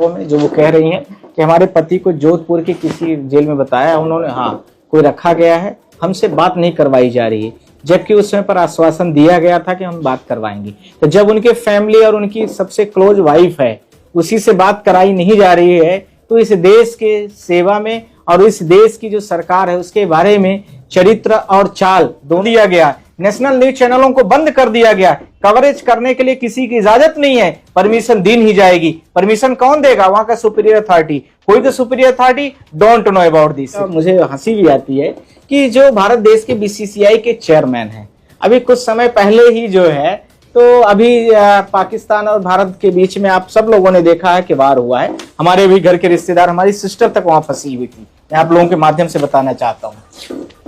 में जो वो कह रही हैं कि हमारे पति को जोधपुर की किसी जेल में बताया उन्होंने, हाँ कोई रखा गया है, हमसे बात नहीं करवाई जा रही है, जबकि उस समय पर आश्वासन दिया गया था कि हम बात करवाएंगे। तो जब उनके फैमिली और उनकी सबसे क्लोज वाइफ है उसी से बात कराई नहीं जा रही है, तो इस देश के सेवा में और इस देश की जो सरकार है उसके बारे में चरित्र और चाल दोनों दिया गया। नेशनल न्यूज चैनलों को बंद कर दिया गया, कवरेज करने के लिए किसी की इजाजत नहीं है, परमिशन दी नहीं जाएगी। परमिशन कौन देगा? वहां का सुपीरियर अथॉरिटी। कोई तो superior authority don't know about this. मुझे हंसी भी आती है कि जो भारत देश के बीसीसीआई के चेयरमैन हैं, अभी कुछ समय पहले ही जो है, तो अभी पाकिस्तान और भारत के बीच में आप सब लोगों ने देखा है कि वार हुआ है। हमारे भी घर के रिश्तेदार, हमारी सिस्टर तक वहां फंसी हुई थी। मैं आप लोगों के माध्यम से बताना चाहता हूँ।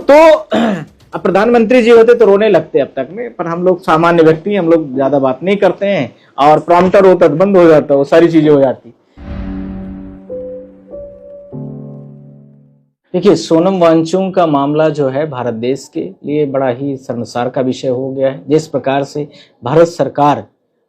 तो अब प्रधानमंत्री जी होते तो रोने लगते अब तक में, पर हम लोग सामान्य व्यक्ति, हम लोग ज्यादा बात नहीं करते हैं और प्रॉम्प्टर होता तो बंद हो जाता, वो सारी चीजें हो जाती। देखिए, सोनम वांगचुक का मामला जो है भारत देश के लिए बड़ा ही शर्मसार का विषय हो गया है। जिस प्रकार से भारत सरकार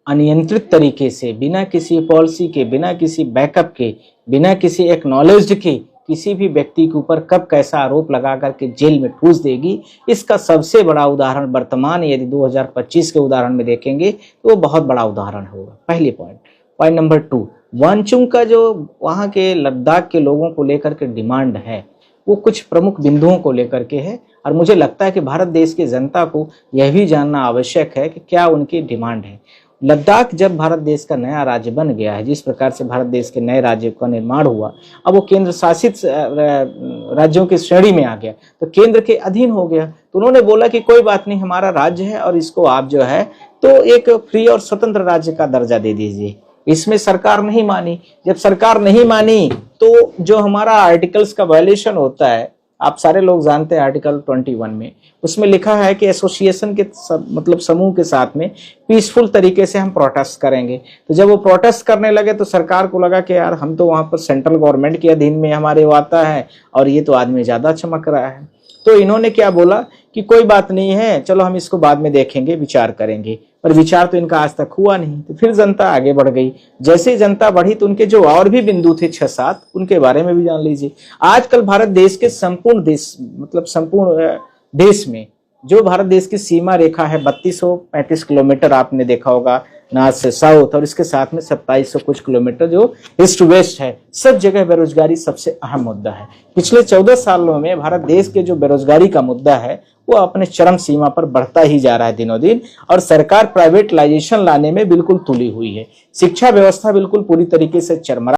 अनियंत्रित तरीके से, बिना किसी पॉलिसी के, बिना किसी बैकअप के, बिना किसी एक्नॉलेज्ड के किसी भी व्यक्ति के ऊपर कब कैसा आरोप लगा करके जेल में ठूस देगी, इसका सबसे बड़ा उदाहरण वर्तमान यदि 2025 के उदाहरण में देखेंगे तो वो बहुत बड़ा उदाहरण होगा। पहले पॉइंट नंबर 2, वांगचुक का जो वहाँ के लद्दाख के लोगों को लेकर के डिमांड है वो कुछ प्रमुख बिंदुओं को लेकर के है, और मुझे लगता है कि भारत देश की जनता को यह भी जानना आवश्यक है कि क्या उनकी डिमांड है। लद्दाख जब भारत देश का नया राज्य बन गया है, जिस प्रकार से भारत देश के नए राज्य का निर्माण हुआ, अब वो केंद्र शासित राज्यों की श्रेणी में आ गया, तो केंद्र के अधीन हो गया। तो उन्होंने बोला कि कोई बात नहीं, हमारा राज्य है और इसको आप जो है तो एक फ्री और स्वतंत्र राज्य का दर्जा दे दीजिए। इसमें सरकार नहीं मानी। जब सरकार नहीं मानी तो जो हमारा आर्टिकल्स का वायलेशन होता है, आप सारे लोग जानते हैं, आर्टिकल 21 में उसमें लिखा है कि एसोसिएशन के मतलब समूह के साथ में पीसफुल तरीके से हम प्रोटेस्ट करेंगे। तो जब वो प्रोटेस्ट करने लगे तो सरकार को लगा कि यार हम तो वहां पर सेंट्रल गवर्नमेंट के अधीन में हमारे वो आता है और ये तो आदमी ज्यादा चमक रहा है। तो इन्होंने क्या बोला कि कोई बात नहीं है, चलो हम इसको बाद में देखेंगे, विचार करेंगे। पर विचार तो इनका आज तक हुआ नहीं। तो फिर जनता आगे बढ़ गई। जैसे ही जनता बढ़ी तो उनके जो और भी बिंदु थे 6-7, उनके बारे में भी जान लीजिए। आजकल भारत देश के संपूर्ण देश, मतलब संपूर्ण देश में जो भारत देश की सीमा रेखा है 3235 किलोमीटर, आपने देखा होगा, नॉर्थ से साउथ, और इसके साथ में 2700 कुछ किलोमीटर जो ईस्ट टू वेस्ट है, सब जगह बेरोजगारी सबसे अहम मुद्दा है। पिछले 14 सालों में भारत देश के जो बेरोजगारी का मुद्दा है वो अपने चरम सीमा पर बढ़ता ही जा रहा है दिनों दिन, और सरकार प्राइवेटाइजेशन लाने में बिल्कुल तुली हुई है। शिक्षा व्यवस्था बिल्कुल पूरी तरीके से चरमरा